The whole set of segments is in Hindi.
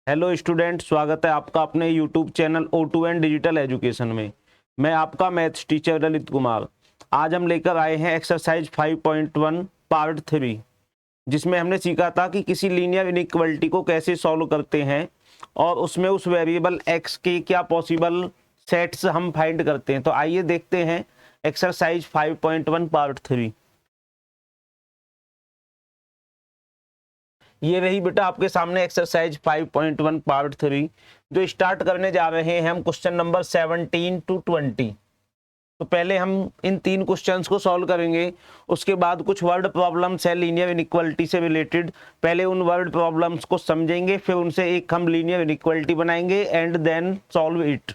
हेलो स्टूडेंट, स्वागत है आपका अपने YouTube channel O2 and digital education में। मैं आपका मैथ्स टीचर ललित कुमार। आज हम लेकर आए हैं एक्सरसाइज 5.1 पार्ट 3, जिसमें हमने सीखा था कि किसी लीनियर इनइक्वालिटी को कैसे सॉल्व करते हैं और उसमें उस वेरिएबल x के क्या पॉसिबल सेट्स हम फाइंड करते हैं। तो आइए देखते हैं एक्सरसाइज 5.1 पार्ट 3। ये रही बेटा आपके सामने एक्सरसाइज 5.1 पार्ट 3, जो स्टार्ट करने जा रहे हैं हम क्वेश्चन नंबर 17 to 20। तो पहले हम इन 3 क्वेश्चंस को सॉल्व करेंगे, उसके बाद कुछ वर्ड प्रॉब्लम्स है लीनियर इनइक्वालिटी से रिलेटेड। पहले उन वर्ड प्रॉब्लम्स को समझेंगे, फिर उनसे एक हम लीनियर इनइक्वालिटी बनाएंगे एंड देन सॉल्व इट।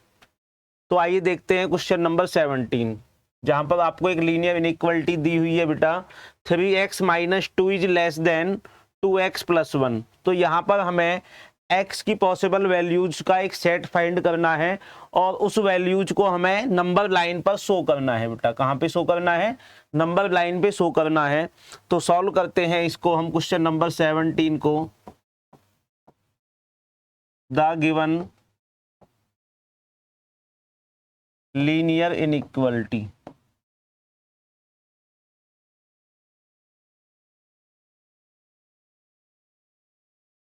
तो आइए देखते हैं क्वेश्चन नंबर 17, जहां पर आपको एक लीनियर इनइक्वालिटी दी हुई है बेटा 3x - 2 is less then 2x + 1। तो यहाँ पर हमें x की पॉसिबल वैल्यूज का एक सेट फाइंड करना है और उस वैल्यूज को हमें नंबर लाइन पर शो करना है। बेटा कहाँ पे शो करना है? नंबर लाइन पे शो करना है। तो सॉल्व करते हैं इसको हम क्वेश्चन नंबर 17 को। द गिवन लीनियर इनइक्वालिटी,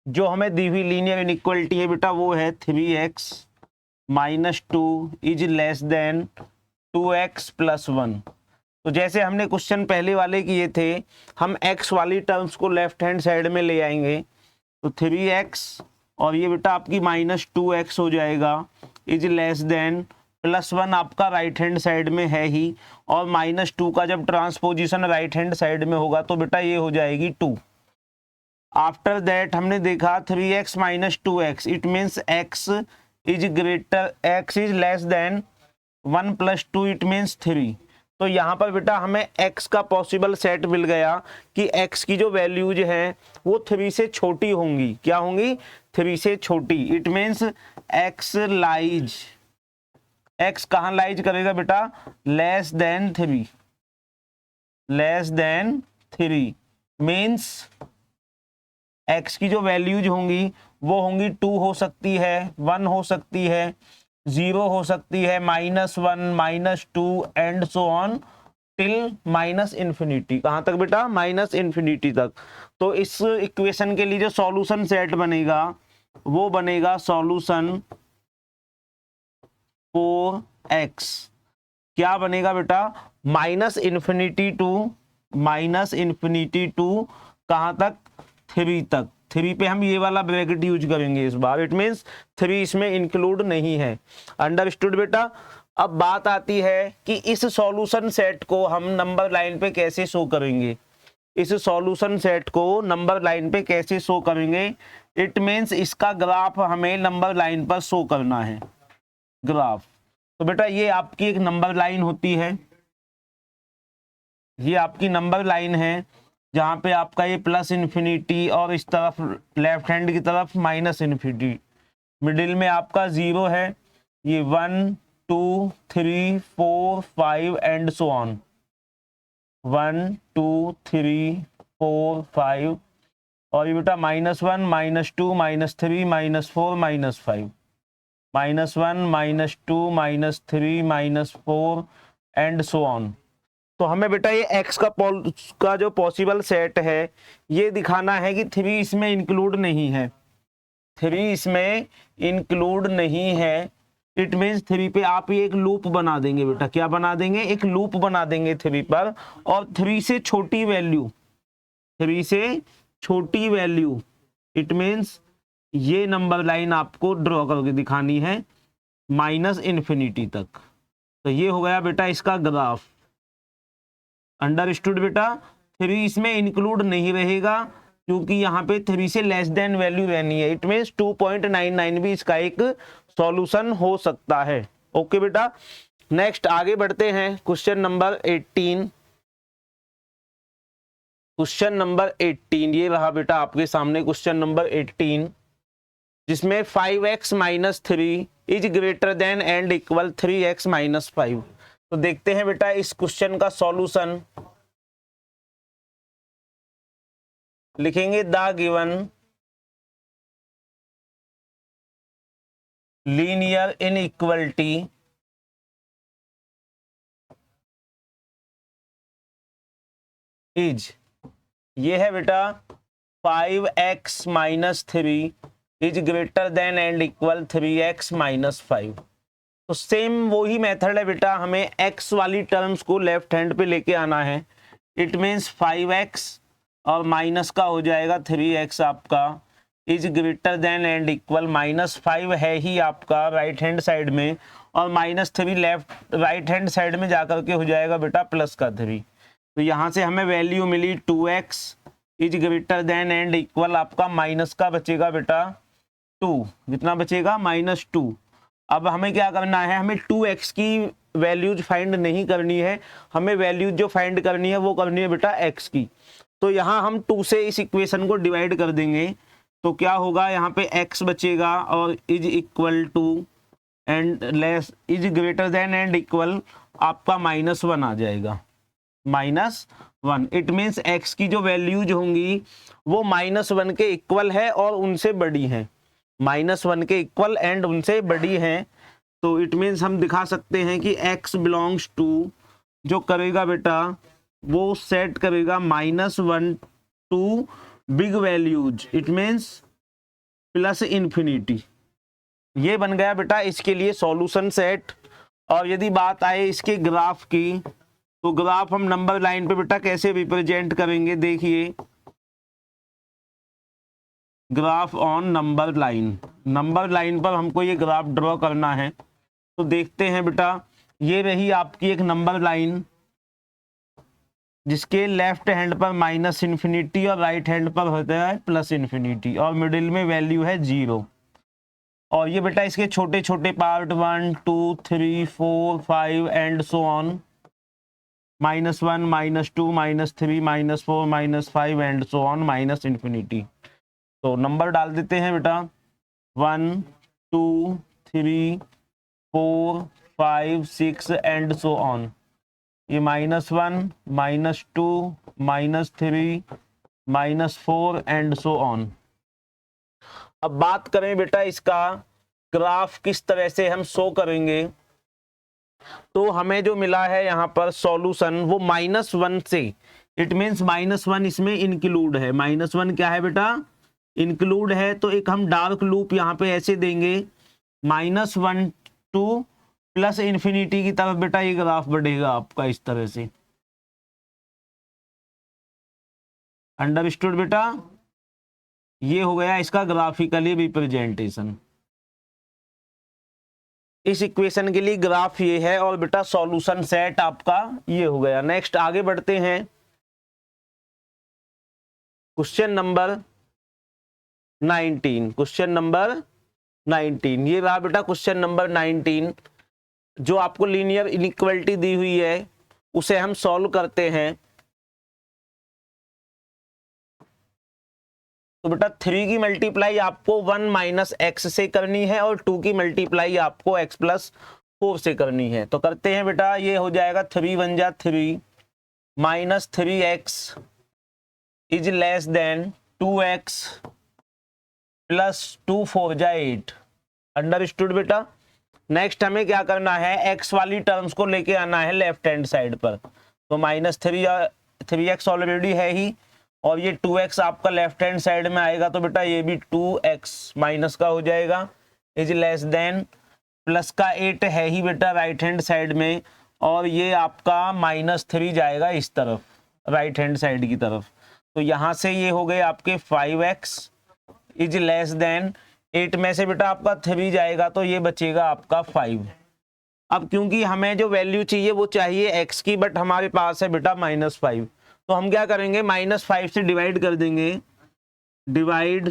जो हमें दी हुई लीनियर इनइक्वालिटी है बेटा वो है 3x - 2 is less then 2x + 1। तो जैसे हमने क्वेश्चन पहले वाले किए थे, हम x वाली टर्म्स को लेफ्ट हैंड साइड में ले आएंगे। तो 3x और ये बेटा आपकी -2x हो जाएगा, इज लेस देन +1 आपका राइट हैंड साइड में है ही, और -2 का जब ट्रांसपोजिशन राइट हैंड साइड में होगा तो बेटा ये हो जाएगी 2। आफ्टर दैट हमने देखा 3x - 2x, it means x is less then 1 + 2, it means 3। तो यहाँ पर बेटा हमें x का पॉसिबल सेट मिल गया कि x की जो वैल्यूज हैं वो 3 से छोटी होंगी। क्या होंगी? 3 से छोटी। इट मीन्स x कहाँ लाइज करेगा बेटा? लेस देन 3 मीन्स x की जो वैल्यूज होंगी वो होंगी 2 हो सकती है, 1 हो सकती है, 0 हो सकती है, -1 -2 and so on till -infinity. कहां तक बेटा? -इन्फिनिटी तक। तो इस इक्वेशन के लिए जो सॉल्यूशन सेट बनेगा वो बनेगा सॉल्यूशन फॉर x। क्या बनेगा बेटा? -इन्फिनिटी टू कहां तक? 3 तक। 3 पे हम ये वाला ब्रैकेट यूज करेंगे इस बार। इट मीन्स 3 इसमें इंक्लूड नहीं है। अंडरस्टूड बेटा? अब बात आती है कि इस सॉल्यूशन सेट को हम नंबर लाइन पे कैसे शो करेंगे। इस सॉल्यूशन सेट को नंबर लाइन पे कैसे शो करेंगे? इट मीन्स इसका ग्राफ हमें नंबर लाइन पर शो करना है। ग्राफ, तो बेटा ये आपकी एक नंबर लाइन होती है, ये आपकी नंबर लाइन है जहां पे आपका ये +इन्फिनिटी और इस तरफ लेफ्ट हैंड की तरफ -इन्फिनिटी, मिडिल में आपका 0 है। ये 1 2 3 4 5 एंड सो ऑन। 1 2 3 4 5 और ये बेटा -1 -2 -3 -4 -5, -1 -2 -3 -4 एंड सो ऑन। तो हमें बेटा ये x का जो पॉसिबल सेट है ये दिखाना है कि 3 इसमें इंक्लूड नहीं है। 3 इसमें इंक्लूड नहीं है। इट मीन्स 3 पे आप ये एक लूप बना देंगे बेटा। क्या बना देंगे? एक लूप बना देंगे 3 पर, और 3 से छोटी वैल्यू, 3 से छोटी वैल्यू, इट मीन्स ये नंबर लाइन आपको ड्रॉ करके दिखानी है -इन्फिनिटी तक। तो ये हो गया बेटा इसका ग्राफ। अंडरस्टूड बेटा? 3 इसमें इंक्लूड नहीं रहेगा क्योंकि यहाँ पे 3 से लेस देन वैल्यू रहनी है। इट मीन्स 2.99 भी इसका एक सॉल्यूशन हो सकता है। ओके बेटा, नेक्स्ट आगे बढ़ते हैं। Question number 18। क्वेश्चन नंबर 18 ये रहा बेटा आपके सामने क्वेश्चन नंबर 18, जिसमें 5x - 3 is greater than and equal 3x - 5। तो देखते हैं बेटा इस क्वेश्चन का सॉल्यूशन। लिखेंगे the given linear inequality is, ये है बेटा 5x minus 3 is greater than and equal 3x minus 5। तो सेम वही मेथड है बेटा, हमें x वाली टर्म्स को लेफ्ट हैंड पे लेके आना है। इट मीन्स 5x और माइनस का हो जाएगा 3x आपका is greater than and equal -5 है ही आपका राइट हैंड साइड में, और -3 लेफ्ट राइट हैंड साइड में जाकर के हो जाएगा बेटा +3। तो यहाँ से हमें वैल्यू मिली 2x is greater than and equal आपका माइनस का बचेगा बेटा 2, कितना बचेगा -2। अब हमें क्या करना है, हमें 2x की वैल्यूज फाइंड नहीं करनी है, हमें वैल्यूज जो फाइंड करनी है वो करनी है बेटा x की। तो यहाँ हम 2 से इस इक्वेशन को डिवाइड कर देंगे, तो क्या होगा यहाँ पे x बचेगा और is equal to and less is greater than and equal आपका -1 आ जाएगा, -1। इट मीन्स x की जो वैल्यूज होंगी वो -1 के इक्वल है और उनसे बड़ी है, -1 के इक्वल एंड उनसे बड़ी है। तो इट मीन्स हम दिखा सकते हैं कि x बिलोंग्स टू जो करेगा बेटा वो सेट करेगा -1 to big values, it means +∞। ये बन गया बेटा इसके लिए सॉल्यूशन सेट। और यदि बात आए इसके ग्राफ की, तो ग्राफ हम नंबर लाइन पे बेटा कैसे रिप्रेजेंट करेंगे, देखिए graph on number line. Number line पर हमको ये ग्राफ ड्रॉ करना है, तो देखते हैं बेटा ये रही आपकी एक नंबर लाइन जिसके लेफ्ट हैंड पर -∞ और राइट हैंड पर होता है +∞, और मिडिल में वैल्यू है 0। और ये बेटा इसके छोटे छोटे part 1 2 3 4 5 and so on, -1 -2 -3 -4 -5 and so on ∞। तो नंबर डाल देते हैं बेटा 1 2 3 4 5 6 एंड सो ऑन। ये -1 -2 -3 -4 एंड सो ऑन। अब बात करें बेटा इसका ग्राफ किस तरह से हम शो करेंगे, तो हमें जो मिला है यहाँ पर सॉल्यूशन वो -1 से, इट मीन्स -1 इसमें इंक्लूड है। -1 क्या है बेटा, इंक्लूड है। तो एक हम डार्क लूप यहाँ पे ऐसे देंगे, -1 टू +∞ की तरफ बेटा ये ग्राफ बढ़ेगा आपका इस तरह से। अंडरस्टूड बेटा, ये हो गया इसका ग्राफिकली रिप्रेजेंटेशन। इस इक्वेशन के लिए ग्राफ ये है, और बेटा सॉल्यूशन सेट आपका ये हो गया। नेक्स्ट आगे बढ़ते हैं, क्वेश्चन नंबर 19। क्वेश्चन नंबर 19 ये रहा बेटा क्वेश्चन नंबर 19, जो आपको लीनियर इनइक्वालिटी दी हुई है उसे हम सॉल्व करते हैं। तो बेटा 3 की मल्टीप्लाई आपको 1 - x से करनी है और 2 की मल्टीप्लाई आपको x + 4 से करनी है। तो करते हैं बेटा, ये हो जाएगा 3 1 जा 3 -3x is less then 2x + 2 4 जा 8। अंडरस्टूड बेटा। नेक्स्ट हमें क्या करना है, x वाली टर्म्स को लेके आना है लेफ्ट हैंड साइड पर। तो -3x ऑलरेडी है ही, और ये 2x आपका लेफ्ट हैंड साइड में आएगा, तो बेटा ये भी 2x माइनस का हो जाएगा इज लेस देन, प्लस का 8 है ही बेटा राइट हैंड साइड में, और ये आपका -3 जाएगा इस तरफ राइट हैंड साइड की तरफ। तो यहाँ से ये हो गए आपके 5x इज लेस देन 8 में से बेटा आपका 3 जाएगा, तो ये बचेगा आपका 5। अब क्योंकि हमें जो वैल्यू चाहिए वो चाहिए x की, बट हमारे पास है बेटा -5, तो हम क्या करेंगे, -5 से डिवाइड कर देंगे। Divide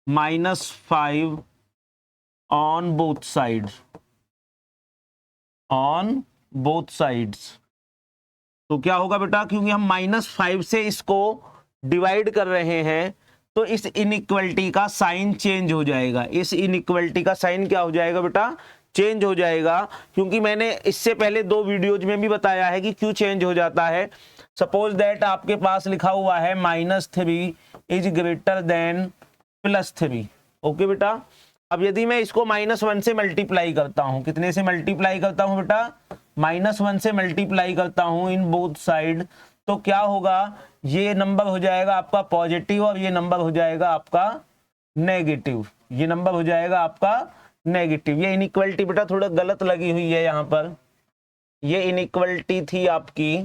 -5 on both sides, on both sides. तो क्या होगा बेटा, क्योंकि हम -5 से इसको डिवाइड कर रहे हैं, तो इस इनइक्वालिटी का साइन चेंज हो जाएगा। इस इनइक्वालिटी का साइन क्या हो जाएगा बेटा, चेंज हो जाएगा। क्योंकि मैंने इससे पहले 2 वीडियोज में भी बताया है कि क्यों चेंज हो जाता है। सपोज दैट आपके पास लिखा हुआ है -3 इज ग्रेटर देन +3, ओके बेटा। अब यदि मैं इसको -1 से मल्टीप्लाई करता हूं, कितने से मल्टीप्लाई करता हूं बेटा, -1 से मल्टीप्लाई करता हूं इन बोथ साइड, तो क्या होगा, ये नंबर हो जाएगा आपका पॉजिटिव और ये नंबर हो जाएगा आपका नेगेटिव, ये नंबर हो जाएगा आपका नेगेटिव। ये इनइक्वालिटी बेटा थोड़ा गलत लगी हुई है यहाँ पर, ये इनइक्वालिटी थी आपकी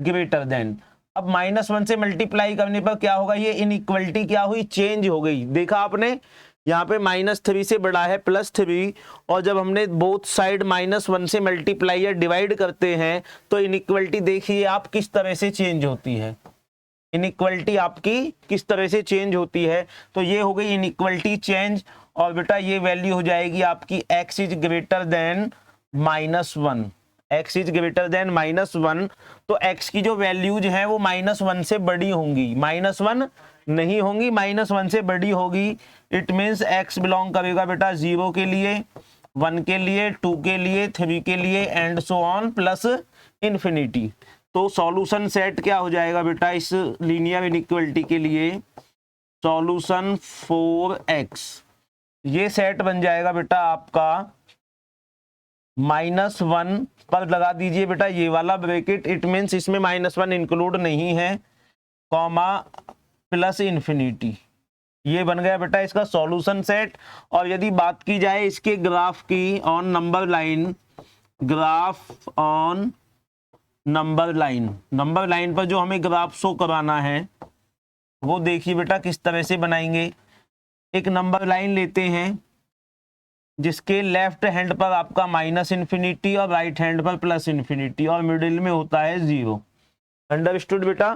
ग्रेटर देन। अब -1 से मल्टीप्लाई करने पर क्या होगा, ये इनइक्वालिटी क्या हुई, चेंज हो गई। देखा आपने यहाँ पे -3 से बड़ा है +3, और जब हमने बोथ साइड -1 से मल्टीप्लाई या डिवाइड करते हैं तो इनइक्वालिटी देखिए आप किस तरह से चेंज होती है, इनइक्वालिटी आपकी किस तरह से चेंज होती है। तो ये हो गई इनइक्वालिटी चेंज, और बेटा ये वैल्यू हो जाएगी आपकी x is greater then -1, x is greater then -1। तो x की जो वैल्यूज हैं वो -1 से बड़ी होंगी, -1 नहीं होंगी, -1 से बड़ी होगी। इट मीन्स x बिलोंग करेगा बेटा 0 के लिए, 1 के लिए, 2 के लिए, 3 के लिए and so on plus infinity. तो सॉल्यूशन सेट क्या हो जाएगा बेटा इस लीनियर इनइक्वालिटी के लिए, सॉल्यूशन 4x, ये सेट बन जाएगा बेटा आपका -1 पर लगा दीजिए बेटा ये वाला ब्रैकेट, इट मीन्स इसमें -1 इंक्लूड नहीं है, कॉमा प्लस इन्फिनिटी। ये बन गया बेटा इसका सॉल्यूशन सेट। और यदि बात की जाए इसके ग्राफ की on number line, graph on number line, number line पर जो हमें ग्राफ शो कराना है वो देखिए बेटा किस तरह से बनाएंगे। एक नंबर लाइन लेते हैं जिसके लेफ्ट हैंड पर आपका -इन्फिनिटी और राइट हैंड पर +इन्फिनिटी और मिडिल में होता है 0। अंडरस्टूड बेटा।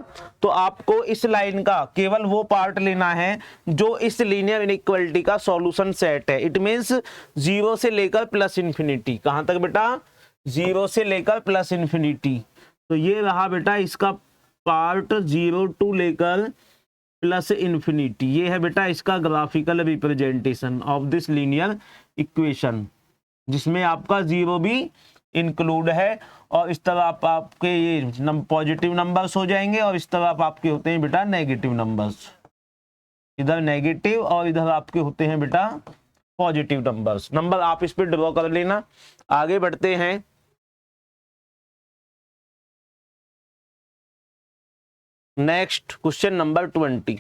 तो आपको इस लाइन का केवल वो पार्ट लेना है जो इस लीनियर इनइक्वालिटी का सॉल्यूशन सेट है। इट मींस 0 से लेकर +इन्फिनिटी, कहां तक बेटा, 0 से लेकर +इन्फिनिटी। तो ये रहा बेटा इसका पार्ट 0 टू लेकर +इन्फिनिटी। ये है बेटा इसका graphical representation of this linear equation, जिसमें आपका 0 भी इंक्लूड है। और इस तरह आपके ये पॉजिटिव नंबर्स हो जाएंगे और इस तरह आपके होते हैं बेटा नेगेटिव नंबर्स, इधर नेगेटिव और इधर आपके होते हैं बेटा पॉजिटिव नंबर्स। नंबर आप इस पे ड्रॉ कर लेना। आगे बढ़ते हैं। Next question number 20,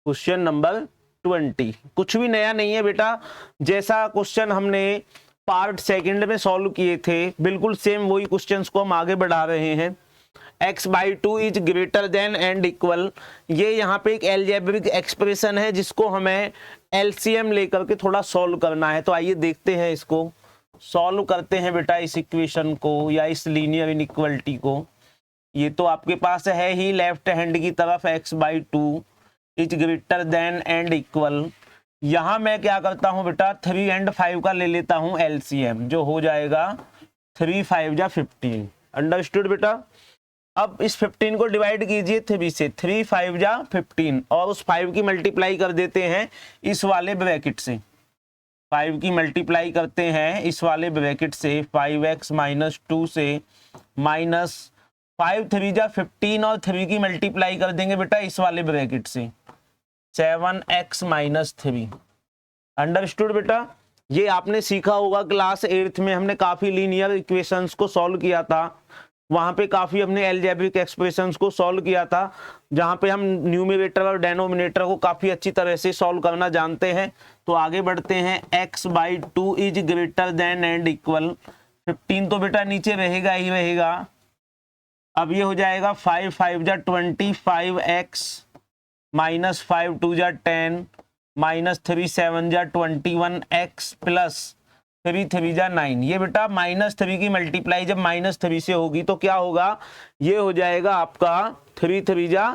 question number 20 कुछ भी नया नहीं है बेटा, जैसा क्वेश्चन हमने पार्ट सेकंड में सॉल्व किए थे बिल्कुल सेम वही क्वेश्चंस को हम आगे बढ़ा रहे हैं। x/2 is greater than and equal, ये यहाँ पे एक एल्जेब्रिक एक्सप्रेशन है जिसको हमें एलसीएम लेकर के थोड़ा सॉल्व करना है। तो आइए देखते हैं, इसको सॉल्व करते हैं बेटा इस इक्वेशन को या इस लीनियर इनइक्वालिटी को। ये तो आपके पास है ही लेफ्ट हैंड की तरफ x/2 is greater than and equal. यहां मैं क्या करता हूं बेटा 3 and 5 का ले लेता हूं एलसीएम, जो हो जाएगा 3 5 जा 15। अंडरस्टूड बेटा। अब इस 15 को डिवाइड कीजिए 3 से, 3 5 जा 15 और उस 5 की मल्टीप्लाई कर देते हैं इस वाले ब्रैकेट से, 5 की मल्टीप्लाई करते हैं इस वाले ब्रैकेट से 5x - 2 से माइनस 5 3 जा 15 और 3 की मल्टीप्लाई कर देंगे बेटा इस वाले ब्रैकेट से 7x - 3। अंडरस्टूड बेटा। ये आपने सीखा होगा क्लास 8th में, हमने काफी लीनियर इक्वेशंस को सॉल्व किया था, वहां पे काफी हमने एल्जेब्रिक एक्सप्रेशंस को सॉल्व किया था, जहां पे हम न्यूमरेटर और डेनोमिनेटर को काफी अच्छी तरह से सॉल्व करना जानते हैं। तो आगे बढ़ते हैं। x/2 is greater than and equal, 15 तो बेटा नीचे रहेगा ही रहेगा। अब ये हो जाएगा 5 5 जा 25x माइनस 5 2 जा 10 माइनस 3 7 जा 21x प्लस 3 3 जा 9। ये बेटा -3 की मल्टीप्लाई जब -3 से होगी तो क्या होगा, ये हो जाएगा आपका 3 3 जा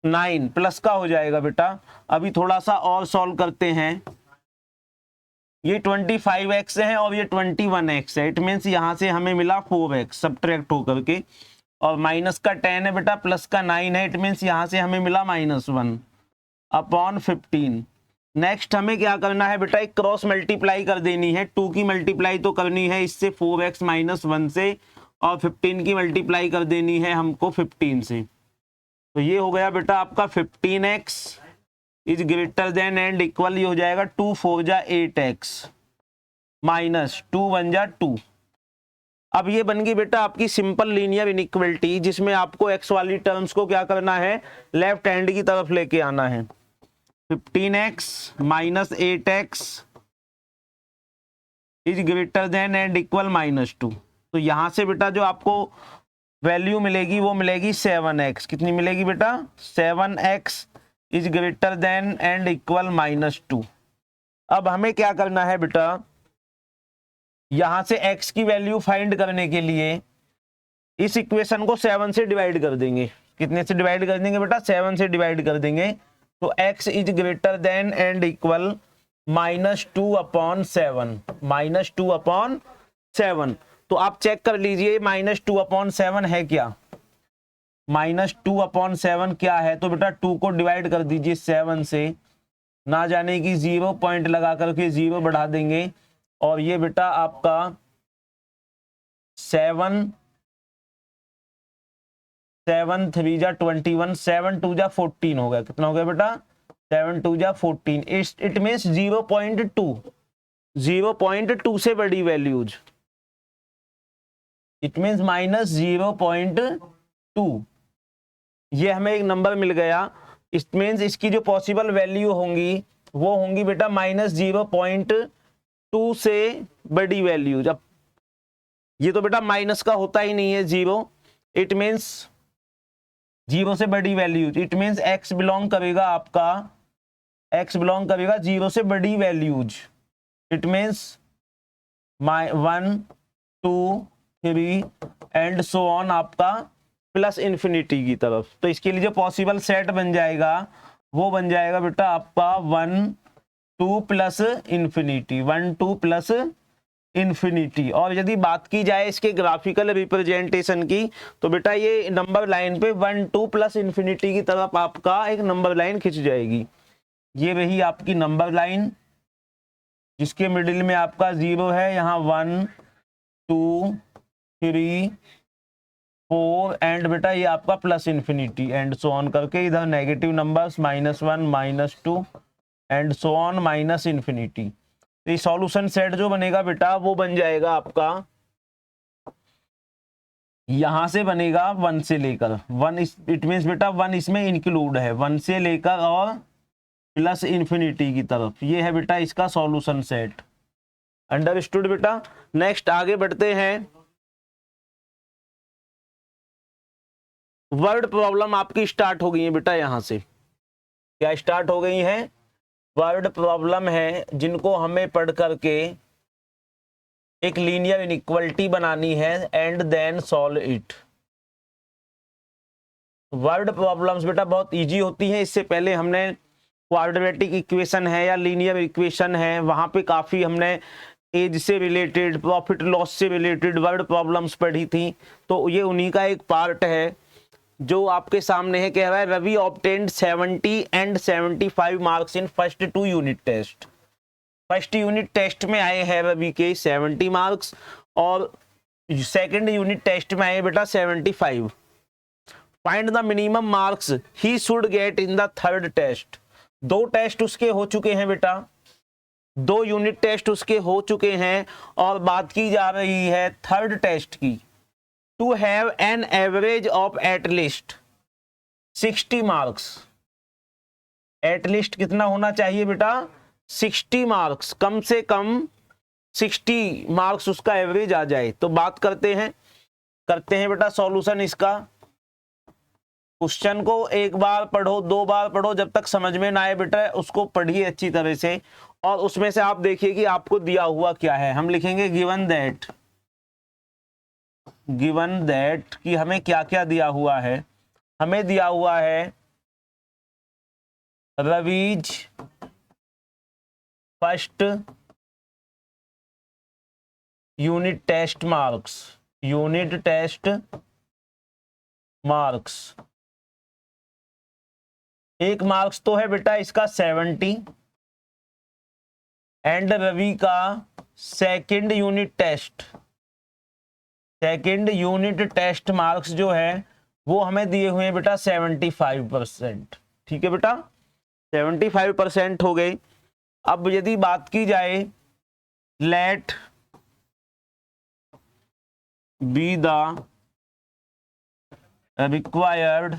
9 प्लस का हो जाएगा बेटा। अभी थोड़ा सा और सॉल्व करते हैं। ये 25x है और ये 21x है, इट मीन्स यहां से हमें मिला 4x सब्ट्रैक्ट होकर के, और माइनस का 10 है बेटा, प्लस का 9 है, इट मीन्स यहां से हमें मिला -1 अपॉन 15। नेक्स्ट हमें क्या करना है बेटा, एक क्रॉस मल्टीप्लाई कर देनी है, 2 की मल्टीप्लाई तो करनी है इससे 4x - 1 से, और 15 की मल्टीप्लाई कर देनी है हमको 15 से। तो ये हो गया बेटा आपका 15x is greater than and equal, ये हो जाएगा 2 4 जा 8x माइनस 2 1 जा 2। अब ये बन गई बेटा आपकी सिंपल लीनियर इनइक्वलिटी, जिसमें आपको x वाली टर्म्स को क्या करना है, लेफ्ट हैंड की तरफ लेके आना है। 15x minus 8x is greater than and equal -2। तो यहां से बेटा जो आपको वैल्यू मिलेगी वो मिलेगी 7x। कितनी मिलेगी बेटा, 7x is greater than and equal -2। अब हमें क्या करना है बेटा, यहां से x की वैल्यू फाइंड करने के लिए इस इक्वेशन को 7 से डिवाइड कर देंगे। कितने से डिवाइड कर देंगे बेटा, 7 से डिवाइड कर देंगे। तो x is greater than and equal -2/7, -2/7। तो आप चेक कर लीजिए -2/7 है क्या, -2/7 क्या है। तो बेटा 2 को डिवाइड कर दीजिए 7 से, ना जाने की 0 पॉइंट लगा करके 0 बढ़ा देंगे, और ये बेटा आपका 7 7 3 जा 21, 7 2 जा 14 हो गया। कितना हो गया बेटा, 7 2 जा 14। इट मीन्स 0.2 से बड़ी वैल्यूज, इट मीन्स -0.2। ये हमें एक नंबर मिल गया। इट मीन्स इसकी जो पॉसिबल वैल्यू होंगी वो होंगी बेटा -0.2 से बड़ी वैल्यू। जब ये तो बेटा माइनस का होता ही नहीं है 0, इट मीन्स 0 से बड़ी values, it means x belong करेगा आपका, x बिलोंग करेगा 0 से बड़ी values. It means 1 2 3 and so on आपका प्लस इन्फिनिटी की तरफ। तो इसके लिए जो पॉसिबल सेट बन जाएगा वो बन जाएगा बेटा आपका 1 2 प्लस इन्फिनिटी, 1 2 प्लस इन्फिनिटी। और यदि बात की जाए इसके ग्राफिकल रिप्रेजेंटेशन की, तो बेटा ये नंबर लाइन पे 1 2 प्लस इन्फिनिटी की तरफ आपका एक नंबर लाइन खिंच जाएगी। ये रही आपकी नंबर लाइन, जिसके मिडिल में आपका 0 है, यहाँ 1 2 3 4 एंड बेटा ये आपका plus infinity and so on करके इधर negative numbers -1 -2 and so on minus infinity. तो सॉल्यूशन सेट जो बनेगा बेटा वो बन जाएगा आपका, यहां से बनेगा 1 से लेकर 1, इट मीन्स बेटा 1 इसमें इंक्लूड है, 1 से लेकर और प्लस इन्फिनिटी की तरफ। ये है बेटा इसका सॉल्यूशन सेट। अंडरस्टूड बेटा। नेक्स्ट आगे बढ़ते हैं। वर्ड प्रॉब्लम आपकी स्टार्ट हो गई है बेटा, यहां से क्या स्टार्ट हो गई है, वर्ड प्रॉब्लम है, जिनको हमें पढ़ करके एक लीनियर इनइक्वालिटी बनानी है and then solve it. Word problems बेटा बहुत इजी होती हैं। इससे पहले हमने क्वाड्रेटिक इक्वेशन है या लीनियर इक्वेशन है, वहां पे काफी हमने एज से रिलेटेड, प्रॉफिट लॉस से रिलेटेड वर्ड प्रॉब्लम्स पढ़ी थी। तो ये उन्हीं का एक पार्ट है जो आपके सामने है। कह रहा है Ravi obtained 70 and 75 marks in first 2 unit test. First unit test में आए हैं रवि के 70 मार्क्स और सेकंड यूनिट टेस्ट में आए बेटा 75। Find the minimum marks he should get in the third test. 2 test उसके हो चुके हैं बेटा, 2 यूनिट टेस्ट उसके हो चुके हैं और बात की जा रही है थर्ड टेस्ट की। To have an average of at least 60 marks. At least कितना होना चाहिए बेटा, 60 मार्क्स, कम से कम 60 मार्क्स उसका एवरेज आ जाए। तो बात करते हैं बेटा सॉल्यूशन इसका। क्वेश्चन को एक बार पढ़ो, 2 बार पढ़ो, जब तक समझ में ना आए बेटा उसको पढ़िए अच्छी तरह से। और उसमें से आप देखिए कि आपको दिया हुआ क्या है। हम लिखेंगे गिवन दैट कि हमें क्या क्या दिया हुआ है। हमें दिया हुआ है Ravi's first unit test marks, 1 marks तो है बेटा इसका 70 एंड रवि का सेकंड यूनिट टेस्ट मार्क्स जो है वो हमें दिए हुए हैं बेटा 75%। ठीक है बेटा। 75% हो गए। अब यदि बात की जाए let be the required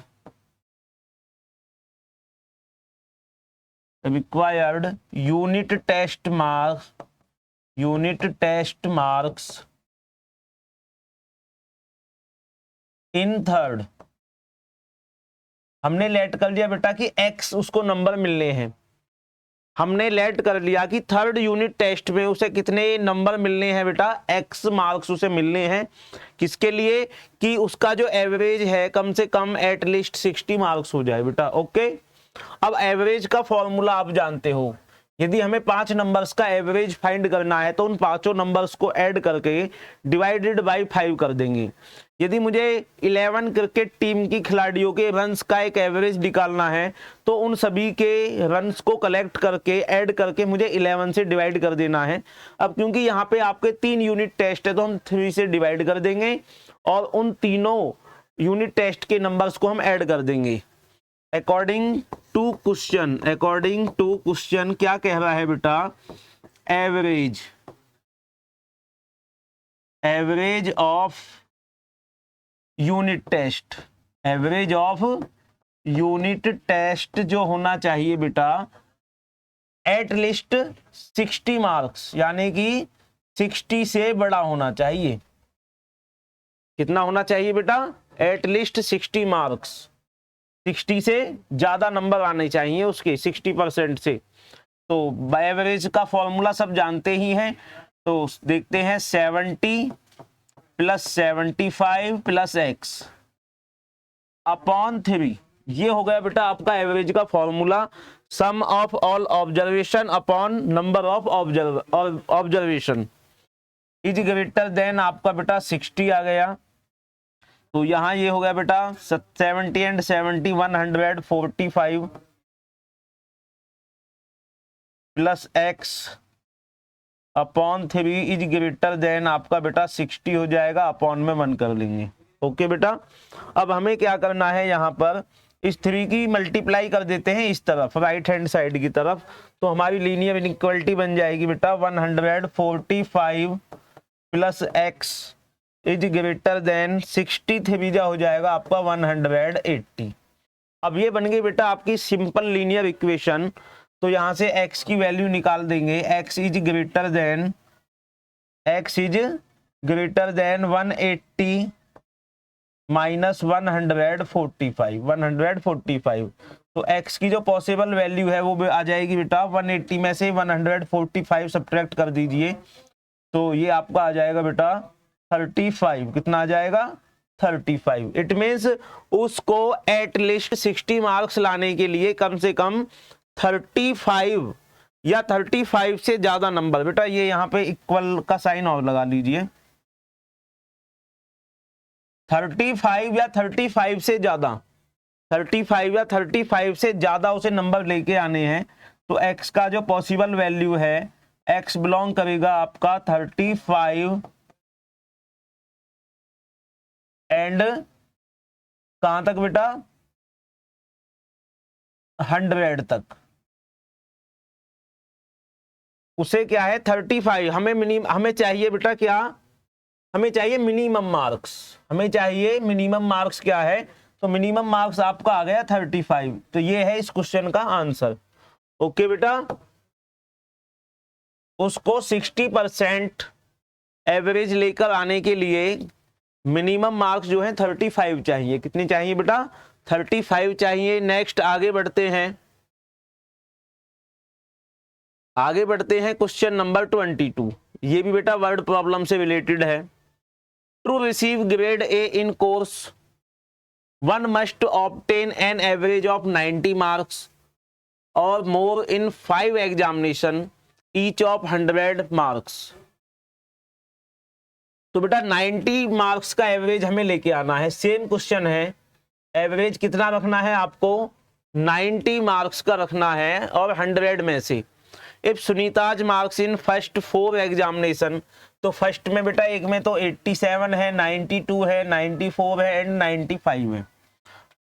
unit test marks in third. हमने लेट कर लिया बेटा कि x उसको नंबर मिलने हैं, हमने लेट कर लिया कि थर्ड यूनिट टेस्ट में उसे कितने नंबर मिलने हैं बेटा, x मार्क्स उसे मिलने हैं। किसके लिए, कि उसका जो एवरेज है कम से कम एटलीस्ट 60 मार्क्स हो जाए बेटा। ओके, अब एवरेज का फॉर्मूला आप जानते हो, यदि हमें 5 नंबर्स का एवरेज फाइंड करना है तो उन पांचों नंबर्स को ऐड करके डिवाइडेड बाय 5 कर देंगे। यदि मुझे 11 क्रिकेट टीम की खिलाड़ियों के रन्स का एक एवरेज निकालना है तो उन सभी के रन्स को कलेक्ट करके ऐड करके मुझे 11 से डिवाइड कर देना है। अब क्योंकि यहाँ पे आपके 3 यूनिट टेस्ट है तो हम 3 से डिवाइड कर देंगे और उन तीनों यूनिट टेस्ट के नंबर्स को हम ऐड कर देंगे। अकॉर्डिंग टू क्वेश्चन क्या कह रहा है बेटा, एवरेज ऑफ यूनिट टेस्ट जो होना चाहिए बेटा एटलीस्ट 60 मार्क्स, यानी कि 60 से बड़ा होना चाहिए। कितना होना चाहिए बेटा, एटलीस्ट 60 मार्क्स, 60 से ज्यादा नंबर आने चाहिए उसके 60% से। तो एवरेज का फॉर्मूला सब जानते ही हैं, तो देखते हैं 70 + 75 + x अपॉन 3, ये हो गया बेटा आपका एवरेज का formula. Sum of all observation upon number of observation is greater than आपका बेटा 60 आ गया। तो यहां ये हो गया बेटा 70 and 70 145 + x upon 3 is greater than आपका बेटा 60 हो जाएगा, अपॉन में 1 कर लेंगे। ओके बेटा, अब हमें क्या करना है, यहाँ पर इस 3 की मल्टीप्लाई कर देते हैं इस तरफ राइट हैंड साइड की तरफ, तो हमारी लीनियर इनइक्वालिटी बन जाएगी बेटा 145 + x इज ग्रेटर देन 63 हो जाएगा आपका 180। अब ये बन गई बेटा आपकी सिंपल लीनियर इक्वेशन। तो यहां से x की वैल्यू निकाल देंगे, x is greater then 180 minus 145। तो x की जो पॉसिबल वैल्यू है वो आ जाएगी बेटा 180 में से 145 सब्ट्रैक्ट कर दीजिए, तो ये आपका आ जाएगा बेटा 35। कितना आ जाएगा, 35। इट मीन्स उसको एटलीस्ट 60 मार्क्स लाने के लिए कम से कम 35 या 35 से ज्यादा नंबर, बेटा ये यहाँ पे इक्वल का साइन और लगा लीजिए, 35 या 35 से ज्यादा, 35 या 35 से ज्यादा उसे नंबर लेके आने हैं। तो x का जो पॉसिबल वैल्यू है, x बिलोंग करेगा आपका 35 एंड कहां तक बेटा, 100 तक। उसे क्या है 35, हमें चाहिए बेटा क्या, हमें चाहिए मिनिमम मार्क्स, क्या है, तो मिनिमम मार्क्स आपका आ गया 35। तो ये है इस क्वेश्चन का आंसर। ओके बेटा, उसको 60% एवरेज लेकर आने के लिए मिनिमम मार्क्स जो है 35 चाहिए। कितनी चाहिए बेटा, 35 चाहिए। नेक्स्ट आगे बढ़ते हैं क्वेश्चन नंबर 22। ये भी बेटा वर्ड प्रॉब्लम से रिलेटेड है। To receive grade A in course one must obtain an average of 90 marks और more in 5 examination each of 100 marks. तो बेटा 90 मार्क्स का एवरेज हमें लेके आना है। सेम क्वेश्चन है, एवरेज कितना रखना है आपको, 90 मार्क्स का रखना है और 100 में से। If Sunita's marks in first 4 examination, तो फर्स्ट में बेटा एक में तो 87 है, 92 है, 94 है एंड 95 है।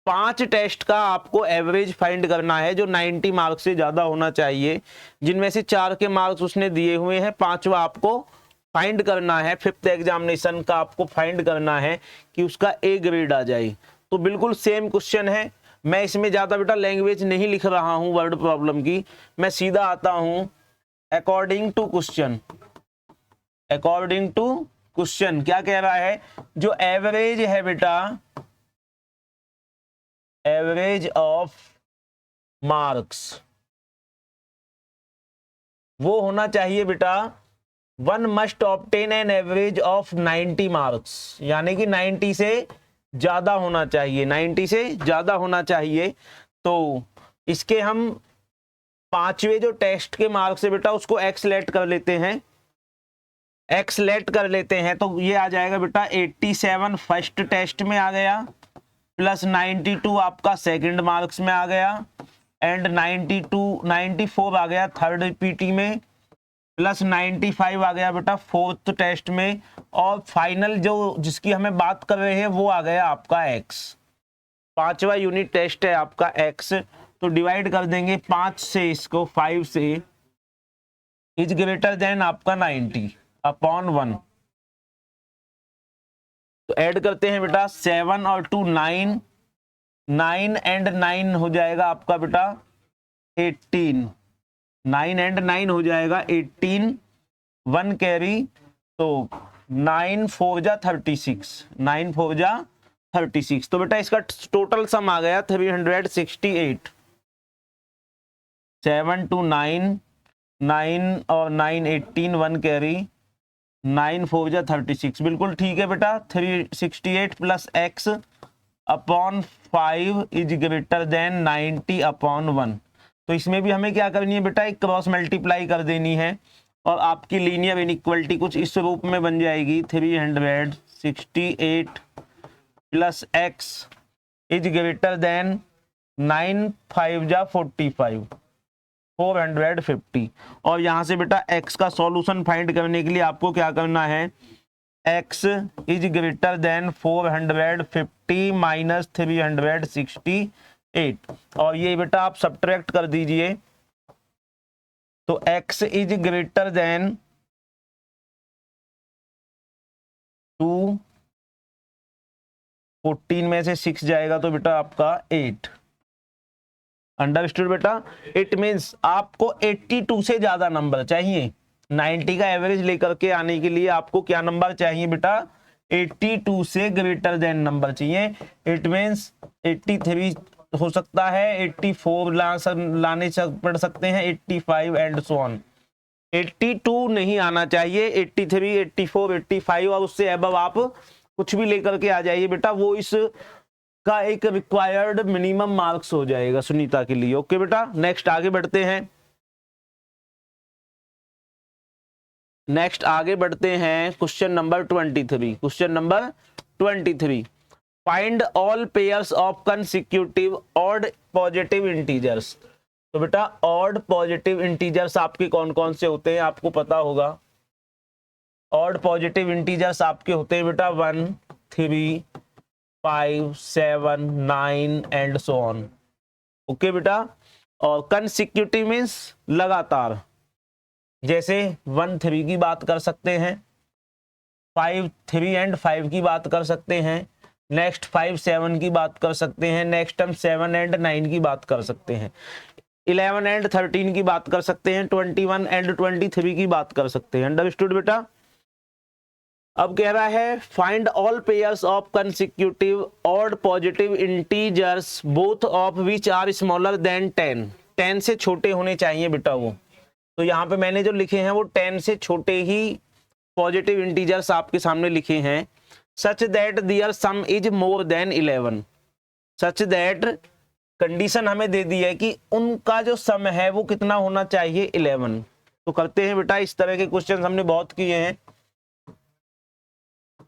5 टेस्ट का आपको एवरेज फाइंड करना है जो 90 मार्क्स से ज्यादा होना चाहिए, जिनमें से 4 के मार्क्स उसने दिए हुए हैं, 5वां आपको फाइंड करना है। 5th एग्जामिनेशन का आपको फाइंड करना है कि उसका ए ग्रेड आ जाए। तो बिल्कुल सेम क्वेश्चन है। मैं इसमें ज्यादा बेटा लैंग्वेज नहीं लिख रहा हूं वर्ड प्रॉब्लम की, मैं सीधा आता हूं according to question. According to question क्या कह रहा है, जो एवरेज है बेटा, एवरेज ऑफ मार्क्स वो होना चाहिए बेटा, one must obtain an average of 90 marks, यानी कि 90 से ज्यादा होना चाहिए, 90 से ज्यादा होना चाहिए। तो इसके हम 5वें जो टेस्ट के मार्क्स है बेटा उसको एक्स लेट कर लेते हैं, एक्स लेट कर लेते हैं। तो ये आ जाएगा बेटा 87 फर्स्ट टेस्ट में आ गया, प्लस 92 आपका सेकंड मार्क्स में आ गया, एंड 94 आ गया थर्ड पीटी में, प्लस 95 आ गया बेटा फोर्थ टेस्ट में, और फाइनल जो जिसकी हमें बात कर रहे हैं वो आ गया आपका एक्स। 5वां यूनिट टेस्ट है आपका एक्स। तो डिवाइड कर देंगे 5 से इसको, 5 से, इज ग्रेटर देन आपका 90 अपॉन 1। तो ऐड करते हैं बेटा 7 और 2 9, 9 एंड 9 हो जाएगा आपका बेटा 18, 9 एंड 9 हो जाएगा 18, 1 कैरी, तो 9 4 जा 36, 9 4 जा 36। तो बेटा इसका टोटल सम आ गया 368। 7 2 9, 9 और 9 18, 1 कैरी, 9 4 जा 36, बिल्कुल ठीक है बेटा। 368 plus x upon 5 is greater then 90 upon 1। तो इसमें भी हमें क्या करनी है बेटा, एक क्रॉस मल्टीप्लाई कर देनी है और आपकी लीनियर इनइक्वालिटी कुछ इस रूप में बन जाएगी। 368 plus x is greater then 9 5 जा 45, 450। और यहां से बेटा x का सॉल्यूशन फाइंड करने के लिए आपको क्या करना है, x is greater then 450 minus 368, और ये बेटा आप सब्ट्रैक्ट कर दीजिए। तो x इज ग्रेटर देन 2, 14 में से 6 जाएगा तो बेटा आपका 8। अंडरस्टूड बेटा। इट मींस आपको 82 से ज्यादा नंबर चाहिए, 90 का एवरेज लेकर के आने के लिए आपको क्या नंबर चाहिए बेटा, 82 से ग्रेटर देन नंबर चाहिए। इट मींस 83 हो सकता है, 84 लाने पड़ सकते हैं, 85 एंड सो ऑन। 82 नहीं आना चाहिए, 83 84 85 और उससे अबव आप कुछ भी लेकर के आ जाइए बेटा, वो इस का एक रिक्वायर्ड मिनिमम मार्क्स हो जाएगा सुनीता के लिए। ओके बेटा, नेक्स्ट आगे बढ़ते हैं। नेक्स्ट आगे बढ़ते हैं question number 23। Question number 23, find all pairs of consecutive odd positive integers. तो बेटा ऑड पॉजिटिव इंटीजर्स आपके कौन कौन से होते हैं आपको पता होगा। ऑड पॉजिटिव इंटीजर्स आपके होते हैं बेटा 1 3 5 7 9 एंड सो ऑन। ओके बेटा। और कंसेक्यूटिव मींस लगातार, जैसे 1 3 की बात कर सकते हैं, 5 3 एंड 5 की बात कर सकते हैं, नेक्स्ट 5 7 की बात कर सकते हैं, नेक्स्ट हम 7 एंड 9 की बात कर सकते हैं, 11 एंड 13 की बात कर सकते हैं, 21 एंड 23 की बात कर सकते हैं। अंडरस्टूड बेटा। अब कह रहा है find all pairs of consecutive odd positive integers both of which are smaller than 10। 10 से छोटे होने चाहिए बेटा वो। तो यहाँ पे मैंने जो लिखे हैं वो 10 से छोटे ही पॉजिटिव इंटीजर्स आपके सामने लिखे हैं। Such that their sum is more than 11। Such that condition हमें दे दी है कि उनका जो सम है वो कितना होना चाहिए, 11। तो करते हैं बेटा, इस तरह के क्वेश्चन हमने बहुत किए हैं।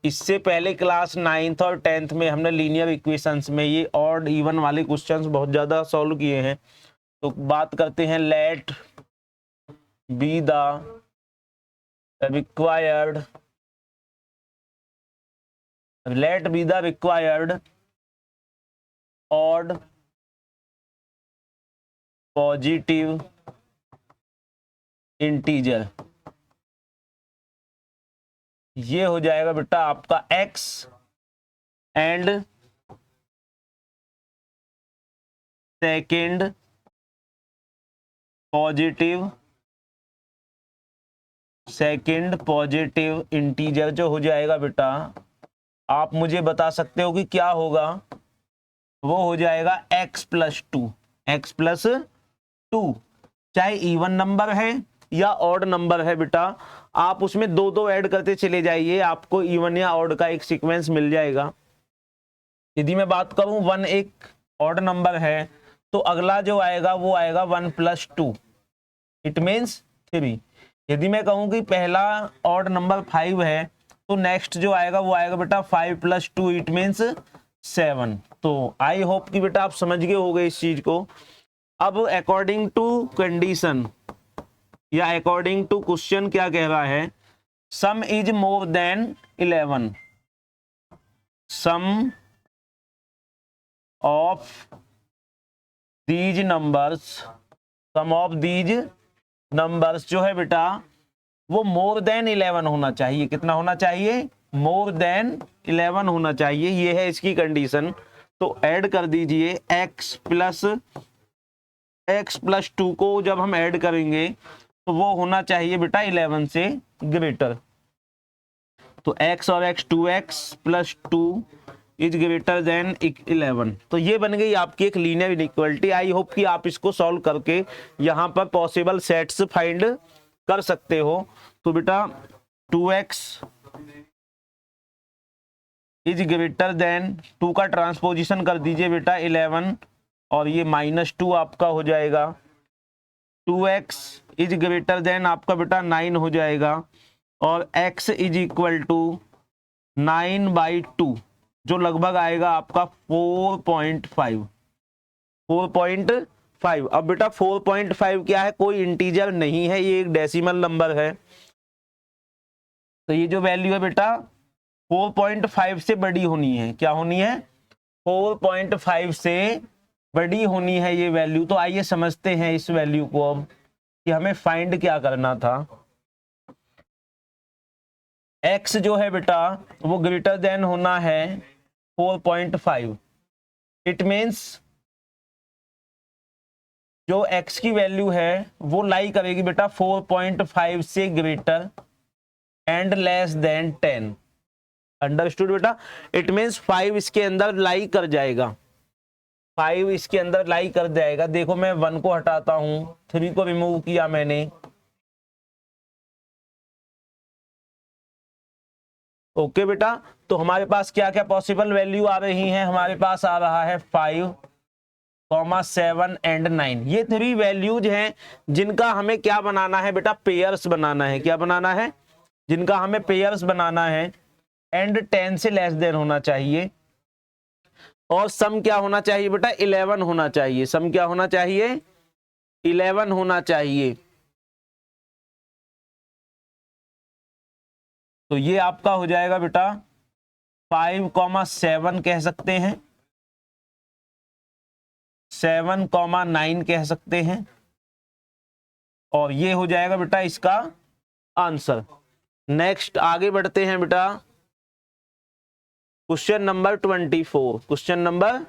इससे पहले क्लास 9th और 10th में हमने लीनियर इक्वेशंस में ये ऑड इवन वाले क्वेश्चंस बहुत ज्यादा सॉल्व किए हैं। तो बात करते हैं, let be the required, let be the required odd positive integer, ये हो जाएगा बेटा आपका x and second positive integer जो हो जाएगा बेटा, आप मुझे बता सकते हो कि क्या होगा, वो हो जाएगा x+2 चाहे इवन नंबर है या ऑड नंबर है बेटा, आप उसमें दो दो ऐड करते चले जाइए, आपको इवन या ऑड का एक सीक्वेंस मिल जाएगा। यदि मैं बात करूं 1 एक ऑड नंबर है तो अगला जो आएगा वो आएगा 1+2, इट मीन्स 3। यदि मैं कहूं कि पहला ऑड नंबर 5 है तो नेक्स्ट जो आएगा वो आएगा बेटा 5+2, इट मीन्स 7। तो आई होप कि बेटा आप समझ गए होंगे इस चीज को। अब अकॉर्डिंग टू कंडीशन या अकॉर्डिंग टू क्वेश्चन क्या कह रहा है, sum is more than 11, sum of these numbers, sum of these numbers जो है बेटा वो मोर देन 11 होना चाहिए। कितना होना चाहिए? मोर देन 11 होना चाहिए, ये है इसकी कंडीशन। तो ऐड कर दीजिए x+2 को जब हम ऐड करेंगे तो वो होना चाहिए बेटा 11 से ग्रेटर। तो x और x 2x+2 is greater then 11। तो ये बन गई आपकी एक लीनियर इनइक्वालिटी। आई होप कि आप इसको सॉल्व करके यहाँ पर पॉसिबल सेट्स फाइंड कर सकते हो। तो बेटा 2x इज ग्रेटर देन 2 का ट्रांसपोजिशन कर दीजिए बेटा 11 और ये -2 आपका हो जाएगा। 2x इज ग्रेटर देन आपका बेटा 9 हो जाएगा और x इज इक्वल टू 9/2 जो लगभग आएगा आपका 4.5। 4.5। अब बेटा 4.5 क्या है? कोई इंटीजर नहीं है, ये एक डेसिमल नंबर है। तो ये जो वैल्यू है बेटा 4.5 से बड़ी होनी है। क्या होनी है? 4.5 से बड़ी होनी है ये वैल्यू। तो आइए समझते हैं इस वैल्यू को अब कि हमें फाइंड क्या करना था। x जो है बेटा वो ग्रेटर देन होना है 4.5। इट मीन्स जो x की वैल्यू है वो लाई करेगी बेटा 4.5 से greater and less than 10। Understood बेटा? इट मीन्स 5 इसके अंदर लाई कर जाएगा, 5 इसके अंदर लाई कर जाएगा। देखो मैं 1 को हटाता हूं, 3 को रिमूव किया मैंने। ओके बेटा, तो हमारे पास क्या क्या पॉसिबल वैल्यू आ रही हैं? हमारे पास आ रहा है 5, 7 एंड 9। ये 3 वैल्यूज हैं जिनका हमें क्या बनाना है बेटा? पेयर्स बनाना है। क्या बनाना है? जिनका हमें पेयर्स बनाना है। एंड 10 से लेस देन होना चाहिए और सम क्या होना चाहिए बेटा? 11 होना चाहिए। सम क्या होना चाहिए? 11 होना चाहिए। तो ये आपका हो जाएगा बेटा 5,7 कह सकते हैं, 7,9 कह सकते हैं और ये हो जाएगा बेटा इसका आंसर। नेक्स्ट आगे बढ़ते हैं बेटा, question number 24। Question number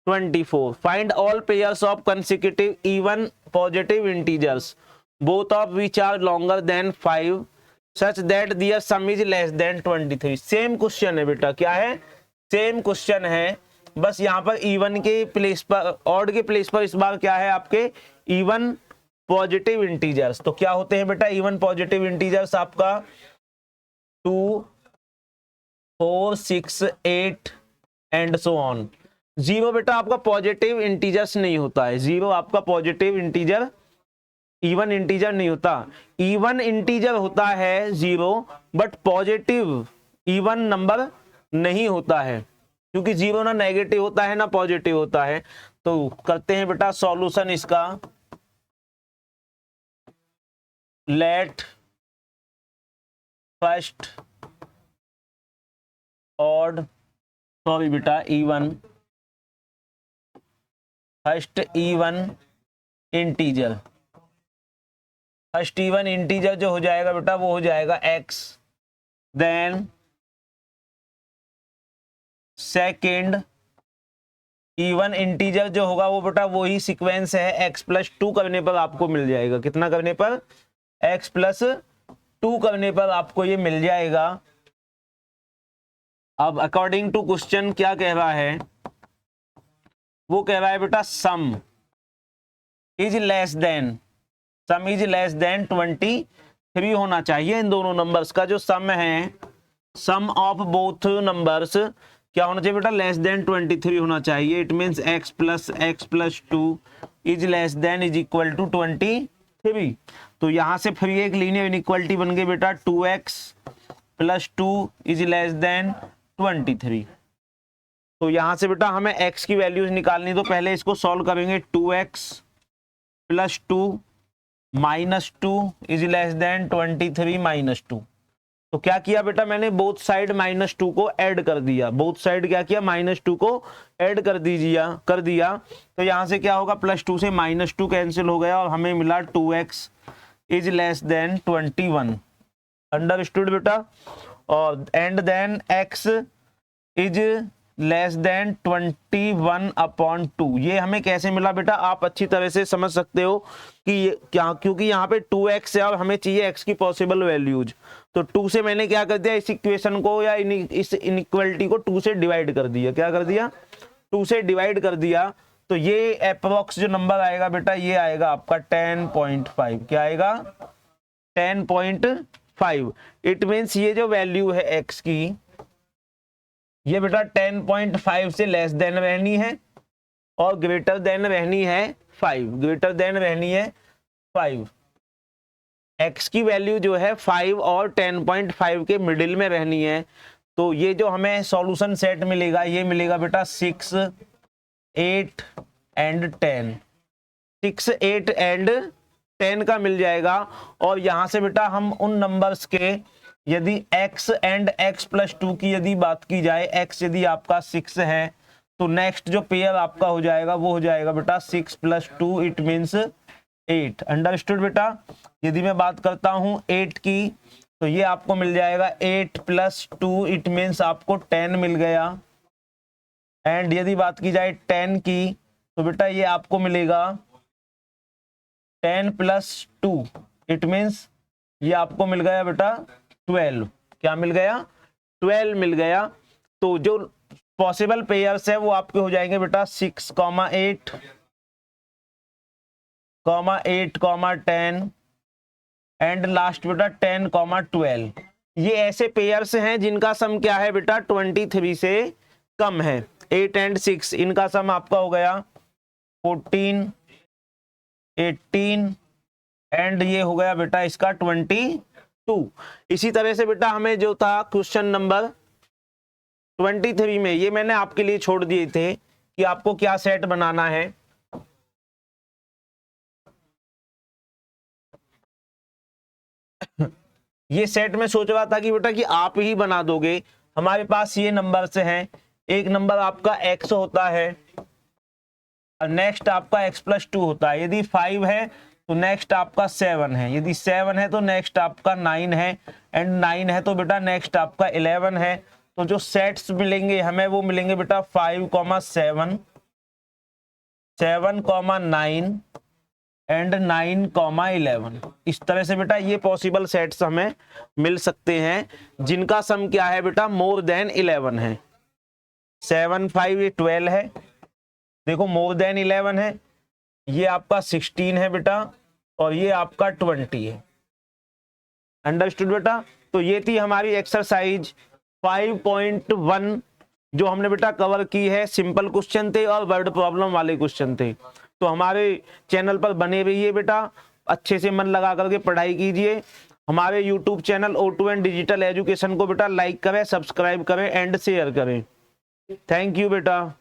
24, find all pairs of consecutive even positive integers both of which are longer than 5 such that their sum is less than 23। Same question है बेटा। क्या है? सेम क्वेश्चन है, बस यहाँ पर इवन के प्लेस पर, ऑड के प्लेस पर इस बार क्या है आपके? Even positive integers. तो क्या होते हैं बेटा इवन पॉजिटिव इंटीजर्स? आपका 2, 4, 6, 8 एंड सो ऑन। 0 बेटा आपका पॉजिटिव इंटीजर्स नहीं होता है। 0 आपका पॉजिटिव इंटीजर, इवन इंटीजर नहीं होता। इवन इंटीजर होता है 0, बट पॉजिटिव इवन नंबर नहीं होता है, क्योंकि 0 ना नेगेटिव होता है ना पॉजिटिव होता है। तो करते हैं बेटा सॉल्यूशन इसका। लेट फर्स्ट ऑड, सॉरी बेटा even first even integer, first even integer जो हो जाएगा बेटा वो हो जाएगा x, then second even integer जो होगा वो बेटा वही सीक्वेंस है, x+2 करने पर आपको मिल जाएगा। कितना करने पर? x+2 करने पर आपको ये मिल जाएगा। अब अकॉर्डिंग टू क्वेश्चन क्या कह रहा है, वो कह रहा है बेटा सम इज लेस देन 23 होना चाहिए। इन दोनों नंबर्स का जो सम है, सम ऑफ बोथ नंबर्स क्या होना चाहिए बेटा? लेस देन 23 होना चाहिए। It means x+2 is less than is equal to 23। तो यहां से फिर एक लीनियर इनइक्वालिटी बन गई बेटा 2x+2 इज लेस देन 23। तो यहां से बेटा हमें x की वैल्यूज निकालनी, तो पहले इसको सॉल्व करेंगे। 2x+2 -2 is less than 23 -2। तो क्या किया बेटा मैंने? बोथ साइड -2 को ऐड कर दिया। बोथ साइड क्या किया? -2 को ऐड कर दिया। तो यहां से क्या होगा? +2 से -2 कैंसिल हो गया और हमें मिला 2x is less then 21। Understood बेटा? और and then x is less than 21/2। ये हमें कैसे मिला बेटा? आप अच्छी तरह से समझ सकते हो कि ये क्या, क्योंकि यहाँ पे 2x है और हमें चाहिए x की पॉसिबल वैल्यूज। तो 2 से मैंने क्या कर दिया? इस इक्वेशन को या इस इनइक्वालिटी को 2 से डिवाइड कर दिया। क्या कर दिया? 2 से डिवाइड कर दिया। तो ये अप्रोक्स जो नंबर आएगा बेटा ये आएगा आपका 10.5। क्या आएगा? 10.5। इट मीन्स ये जो वैल्यू है x की, ये बेटा 10.5 से लेस देन रहनी है और ग्रेटर देन रहनी है 5। ग्रेटर देन रहनी है 5। x की वैल्यू जो है 5 और 10.5 के मिडिल में रहनी है। तो ये जो हमें सॉल्यूशन सेट मिलेगा ये मिलेगा बेटा 6, 8 एंड 10। 6, 8 एंड 10 का मिल जाएगा। और यहां से बेटा हम उन नंबर्स के, यदि x एंड x+2 की यदि बात की जाए, x यदि आपका 6 है तो नेक्स्ट जो पेयर आपका हो जाएगा वो हो जाएगा बेटा 6+2 इट मीन्स 8। अंडरस्टूड बेटा? यदि मैं बात करता हूं 8 की तो ये आपको मिल जाएगा 8+2 इट मीन्स आपको 10 मिल गया। एंड यदि बात की जाए 10 की तो बेटा ये आपको मिलेगा 10+2 इट मीन्स ये आपको मिल गया बेटा 12। क्या मिल गया? 12 मिल गया। तो जो पॉसिबल पेयर्स है वो आपके हो जाएंगे बेटा 6, 8, 8, 10 एंड लास्ट बेटा 10, 12। ये ऐसे पेयर्स हैं जिनका सम क्या है बेटा? 23 से कम है। 8 एंड 6 इनका सम आपका हो गया 14, 18 एंड ये हो गया बेटा इसका 22। इसी तरह से बेटा हमें जो था क्वेश्चन नंबर 23 में, ये मैंने आपके लिए छोड़ दिए थे कि आपको क्या सेट बनाना है। ये सेट में सोच रहा था कि बेटा कि आप ही बना दोगे। हमारे पास ये नंबर से हैं। एक नंबर आपका x होता है और नेक्स्ट आपका x+2 होता है। यदि 5 है तो नेक्स्ट आपका 7 है। यदि 7 है तो नेक्स्ट आपका 9 है एंड 9 है तो बेटा नेक्स्ट आपका 11 है। तो जो सेट्स मिलेंगे हमें वो मिलेंगे बेटा 5, 7, 7, 9 एंड 9, 11। इस तरह से बेटा ये पॉसिबल सेट्स हमें मिल सकते हैं जिनका सम क्या है बेटा? मोर देन 11 है। 7, 5 ये 12 है। देखो मोर देन 11 है। ये आपका 16 है बेटा और ये आपका 20 है। अंडरस्टूड बेटा? तो ये थी हमारी एक्सरसाइज 5.1 जो हमने बेटा कवर की है। सिंपल क्वेश्चन थे और वर्ड प्रॉब्लम वाले क्वेश्चन थे। तो हमारे चैनल पर बने रहिए बेटा, अच्छे से मन लगा करके पढ़ाई कीजिए। हमारे YouTube channel O2N digital education को बेटा लाइक करें, सब्सक्राइब करें एंड शेयर करें। थैंक यू बेटा।